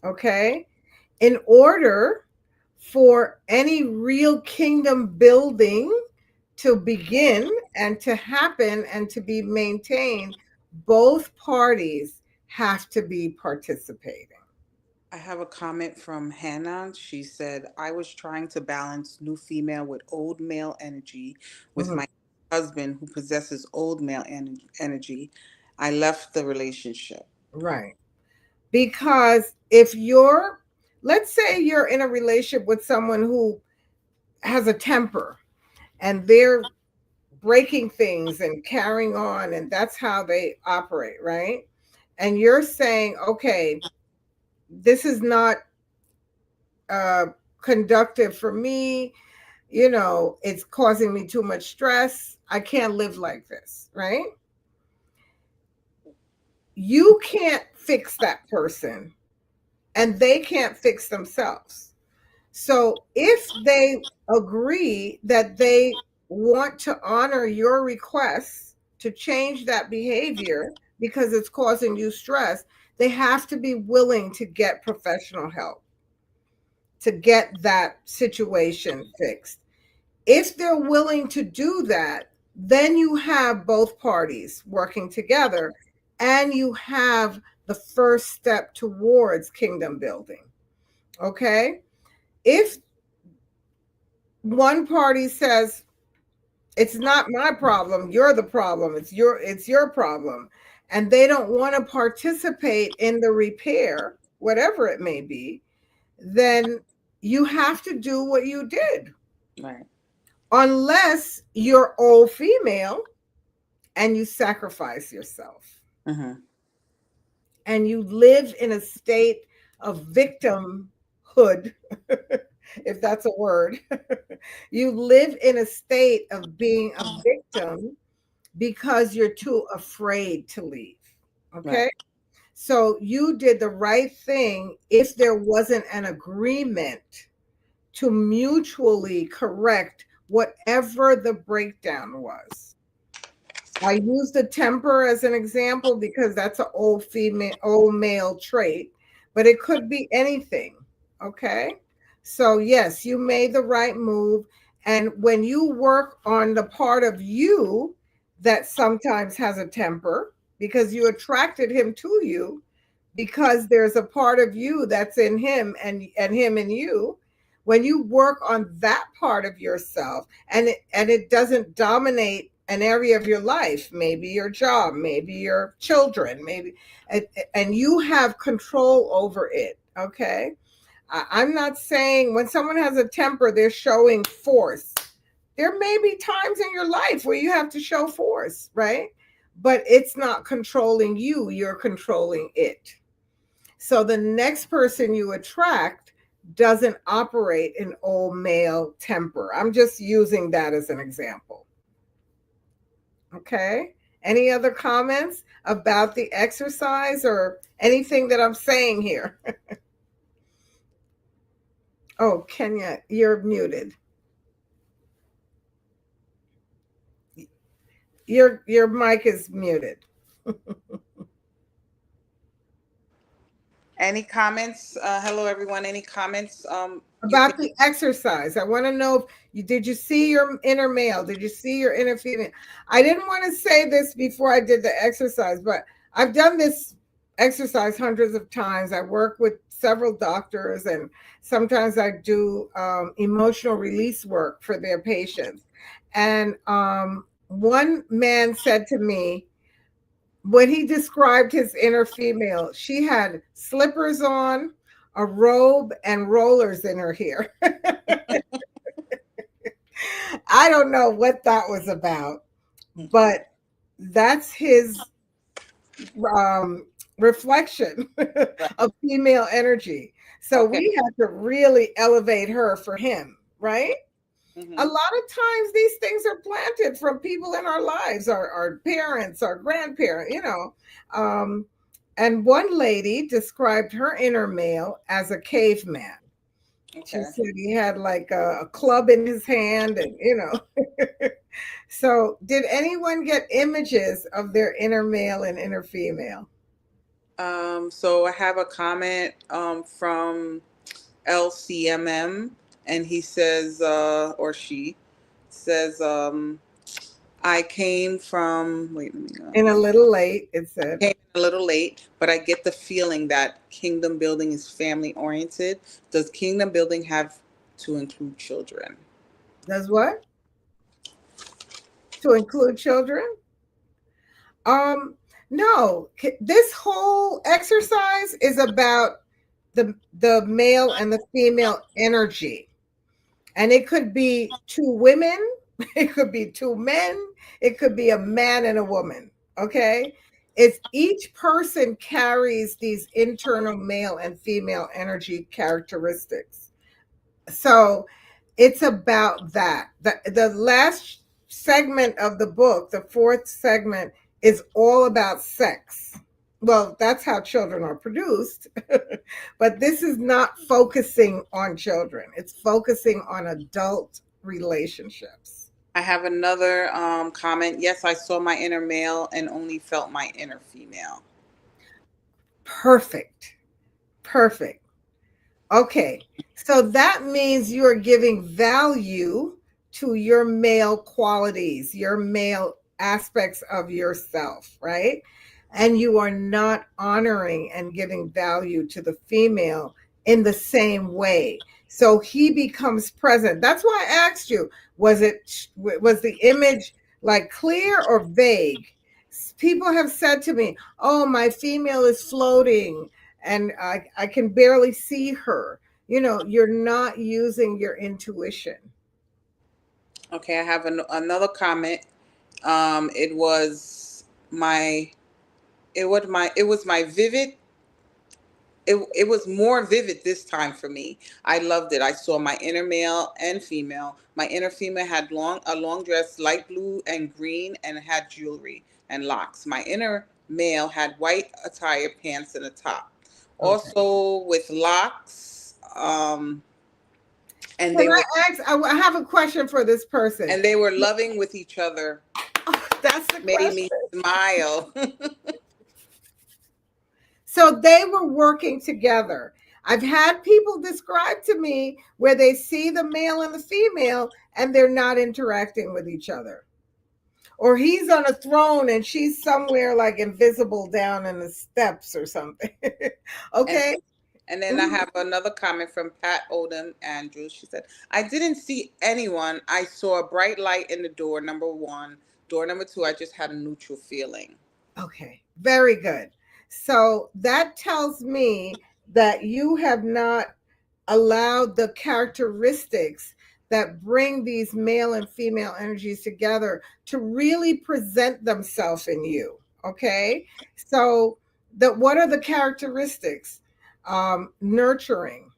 Speaker 2: Okay? In order for any real kingdom building to begin and to happen and to be maintained, both parties have to be participating.
Speaker 1: I have a comment from Hannah. She said, I was trying to balance new female with old male energy with
Speaker 2: Mhm.
Speaker 1: my husband who possesses old male energy. I left the relationship.
Speaker 2: Right. Because if you're, let's say you're in a relationship with someone who has a temper and they're breaking things and carrying on, and that's how they operate, right? And you're saying, okay, this is not uh, conductive for me. It's causing me too much stress. I can't live like this, right? You can't fix that person, and they can't fix themselves. So if they agree that they want to honor your requests to change that behavior because it's causing you stress, they have to be willing to get professional help to get that situation fixed. If they're willing to do that, then you have both parties working together and you have the first step towards kingdom building. Okay? If one party says, it's not my problem, you're the problem, it's your problem, and they don't want to participate in the repair, whatever it may be, then you have to do what you did.
Speaker 1: Right.
Speaker 2: Unless you're all female and you sacrifice yourself
Speaker 1: Mm-hmm.
Speaker 2: and you live in a state of victimhood, if that's a word. You live in a state of being a victim because you're too afraid to leave.
Speaker 1: Right.
Speaker 2: Okay. So you did the right thing if there wasn't an agreement to mutually correct whatever the breakdown was. I use the temper as an example because that's an old male trait, but it could be anything. Okay. So, yes, you made the right move. And when you work on the part of you that sometimes has a temper because you attracted him to you, because there's a part of you that's in him and him in you, when you work on that part of yourself and it doesn't dominate an area of your life, maybe your job, maybe your children, maybe, and you have control over it. Okay. I'm not saying when someone has a temper they're showing force. There may be times in your life where you have to show force, right? But it's not controlling you, you're controlling it. So the next person you attract doesn't operate in old male temper. I'm just using that as an example. Okay. Any other comments about the exercise or anything that I'm saying here? Oh, Kenya, you're muted. Your mic is muted.
Speaker 1: Any comments? Hello, everyone. Any comments? You can.
Speaker 2: About the exercise. I want to know if did you see your inner male? Did you see your inner female? I didn't want to say this before I did the exercise, but I've done this exercise hundreds of times. I work with several doctors, and sometimes I do emotional release work for their patients. And one man said to me, when he described his inner female, she had slippers on, a robe, and rollers in her hair. I don't know what that was about, but that's his um, reflection
Speaker 1: Right.
Speaker 2: of female energy. So
Speaker 1: Okay.
Speaker 2: we had to really elevate her for him, right? A
Speaker 1: Mm-hmm.
Speaker 2: lot of times these things are planted from people in our lives, our parents, our grandparents, and one lady described her inner male as a caveman. She
Speaker 1: Okay.
Speaker 2: said he had like a club in his hand, and. So, did anyone get images of their inner male and inner female?
Speaker 1: So I have a comment from LCMM, and he says, or she, says, I came from, wait, let me go.
Speaker 2: In a little late, it said.
Speaker 1: Came a little late, but I get the feeling that kingdom building is family oriented. Does kingdom building have to include children?
Speaker 2: Does what? To include children? Um, no. This whole exercise is about the male and the female energy. And it could be two women, it could be two men, it could be a man and a woman. Okay. It's each person carries these internal male and female energy characteristics. So it's about that. The last segment of the book, the fourth segment, is all about sex. Well, that's how children are produced. But this is not focusing on children, it's focusing on adult relationships.
Speaker 1: I have another comment. Yes, I saw my inner male and only felt my inner female.
Speaker 2: Perfect. Perfect. Okay. So that means you're giving value to your male qualities, your male aspects of yourself, right? And you are not honoring and giving value to the female in the same way. So he becomes present. That's why I asked you, was the image like clear or vague? People have said to me, "Oh, my female is floating and I can barely see her." You're not using your intuition.
Speaker 1: Okay, I have another comment. It was my, it was my vivid. It was more vivid this time for me. I loved it. I saw my inner male and female. My inner female had a long dress, light blue and green, and had jewelry and locks. My inner male had white attire, pants, and a top,
Speaker 2: Okay.
Speaker 1: also with locks. And
Speaker 2: Can
Speaker 1: they
Speaker 2: I
Speaker 1: were
Speaker 2: ask? I have a question for this person.
Speaker 1: and they were loving with each other.
Speaker 2: Oh, that's the
Speaker 1: Made me
Speaker 2: question.
Speaker 1: smile.
Speaker 2: So they were working together. I've had people describe to me where they see the male and the female and they're not interacting with each other. Or he's on a throne and she's somewhere like invisible down in the steps or something.
Speaker 1: and
Speaker 2: Okay.
Speaker 1: And then I have another comment from Pat Odom Andrews. She said, I didn't see anyone. I saw a bright light in the door, number one. Door number two, I just had a neutral feeling.
Speaker 2: Okay, very good. So that tells me that you have not allowed the characteristics that bring these male and female energies together to really present themselves in you. Okay, so what are the characteristics? Nurturing.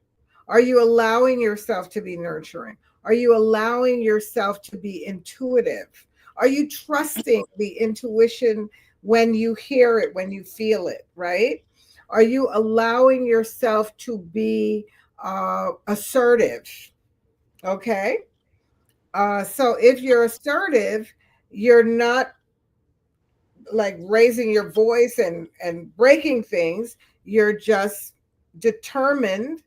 Speaker 2: Are you allowing yourself to be nurturing? Are you allowing yourself to be intuitive? Are you trusting the intuition when you hear it, when you feel it, right? Are you allowing yourself to be assertive? Okay. So if you're assertive, you're not like raising your voice and breaking things. You're just determined,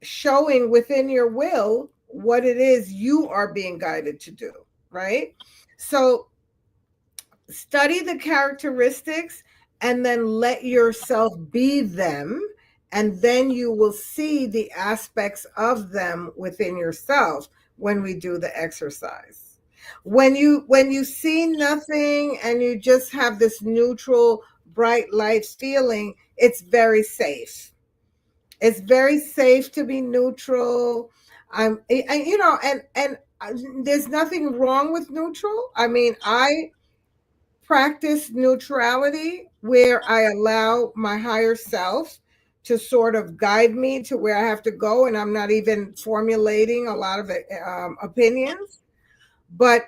Speaker 2: showing within your will what it is you are being guided to do, right? So study the characteristics and then let yourself be them, and then you will see the aspects of them within yourself when we do the exercise. When you see nothing and you just have this neutral bright light feeling, it's very safe. It's very safe to be neutral. And there's nothing wrong with neutral. I mean, I practice neutrality where I allow my higher self to sort of guide me to where I have to go, and I'm not even formulating a lot of opinions. But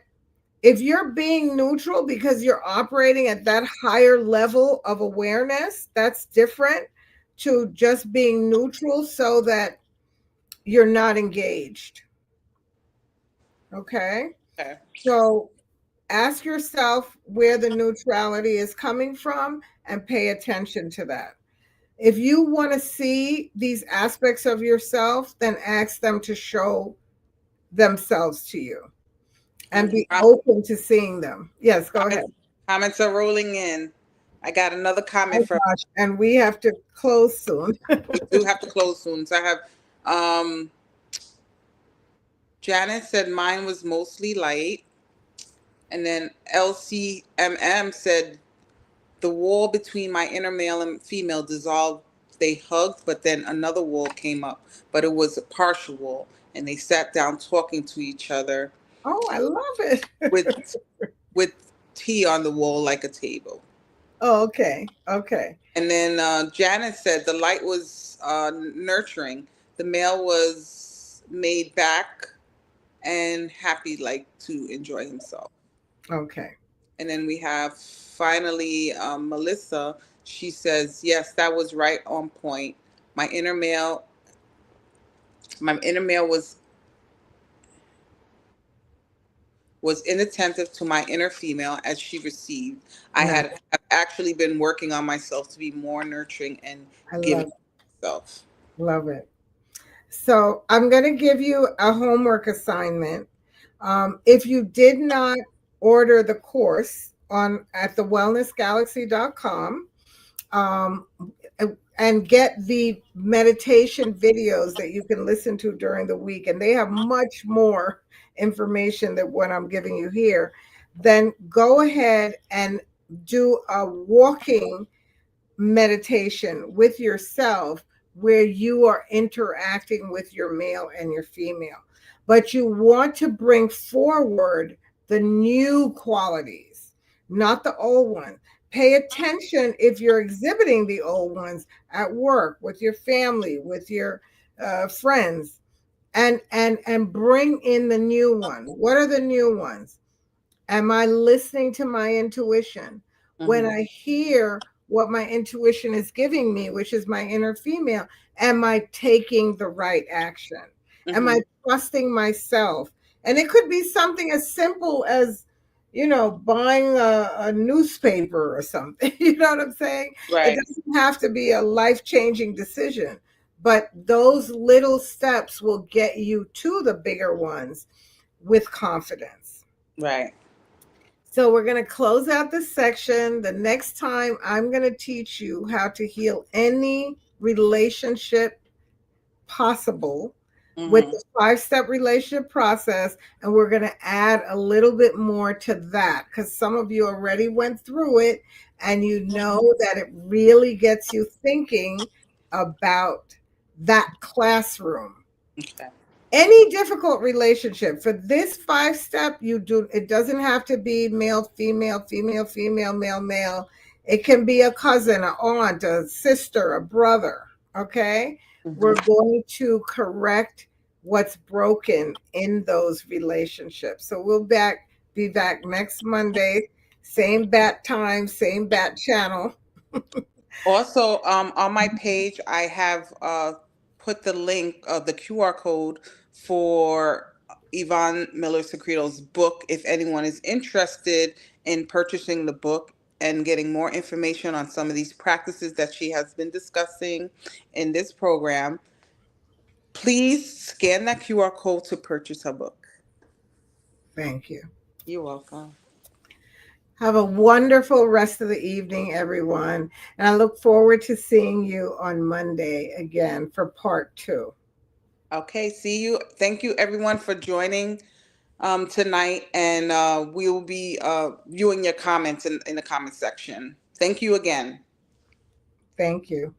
Speaker 2: if you're being neutral because you're operating at that higher level of awareness, that's different to just being neutral so that you're not engaged. Okay.
Speaker 1: Okay.
Speaker 2: So ask yourself where the neutrality is coming from and pay attention to that. If you want to see these aspects of yourself, then ask them to show themselves to you. and be
Speaker 1: Com-
Speaker 2: open to seeing them. Yes, go ahead.
Speaker 1: Comments, comments are rolling in. I got another comment
Speaker 2: Oh
Speaker 1: from.
Speaker 2: gosh, and we have to close soon.
Speaker 1: We do have to close soon. So I have Janet said mine was mostly light, and then LCMM said the wall between my inner male and female dissolved. They hugged, but then another wall came up, but it was a partial wall, and they sat down talking to each other
Speaker 2: Oh, I love it.
Speaker 1: with with tea on the wall like a table.
Speaker 2: Oh, okay. Okay.
Speaker 1: And then Janet said the light was nurturing. The male was made back and happy, like to enjoy himself.
Speaker 2: Okay.
Speaker 1: And then we have finally Melissa. She says, "Yes, that was right on point. My inner male, my inner male was inattentive to my inner female as she received.
Speaker 2: Nice.
Speaker 1: I've actually been working on myself to be more nurturing and
Speaker 2: I
Speaker 1: giving myself."
Speaker 2: love it. So I'm going to give you a homework assignment. If you did not order the course on at thewellnessgalaxy.com, um, and get the meditation videos that you can listen to during the week, and they have much more information than what I'm giving you here, then go ahead and do a walking meditation with yourself where you are interacting with your male and your female. But you want to bring forward the new qualities, not the old ones. Pay attention if you're exhibiting the old ones at work, with your family, with your friends, and bring in the new one. What are the new ones? Am I listening to my intuition? When
Speaker 1: Mm-hmm.
Speaker 2: I hear what my intuition is giving me, which is my inner female, am I taking the right action? Am
Speaker 1: Mm-hmm.
Speaker 2: I trusting myself? And it could be something as simple as, buying a newspaper or something. You know what I'm saying? It
Speaker 1: Right,
Speaker 2: doesn't have to be a life changing decision, but those little steps will get you to the bigger ones with confidence.
Speaker 1: right.
Speaker 2: So we're going to close out this section. The next time I'm going to teach you how to heal any relationship possible with
Speaker 1: Mm-hmm.
Speaker 2: the 5-step relationship process. And we're going to add a little bit more to that because some of you already went through it and you know that it really gets you thinking about that classroom.
Speaker 1: Okay.
Speaker 2: Any difficult relationship for this 5-step, you do, it doesn't have to be male female female female male male. It can be a cousin, an aunt, a sister, a brother. Okay, we're
Speaker 1: Mm-hmm.
Speaker 2: going to correct what's broken in those relationships. So we'll be back next Monday, same bat time, same bat channel.
Speaker 1: Also, on my page, I have put the link of the QR code for Yvonne Miller Secreto's book. If anyone is interested in purchasing the book and getting more information on some of these practices that she has been discussing in this program, please scan that QR code to purchase her book.
Speaker 2: Thank you.
Speaker 1: You're welcome.
Speaker 2: Have a wonderful rest of the evening, everyone. And I look forward to seeing you on Monday again for part 2.
Speaker 1: Okay, see you. Thank you, everyone, for joining tonight, and we will be viewing your comments in the comment section. Thank you again.
Speaker 2: Thank you.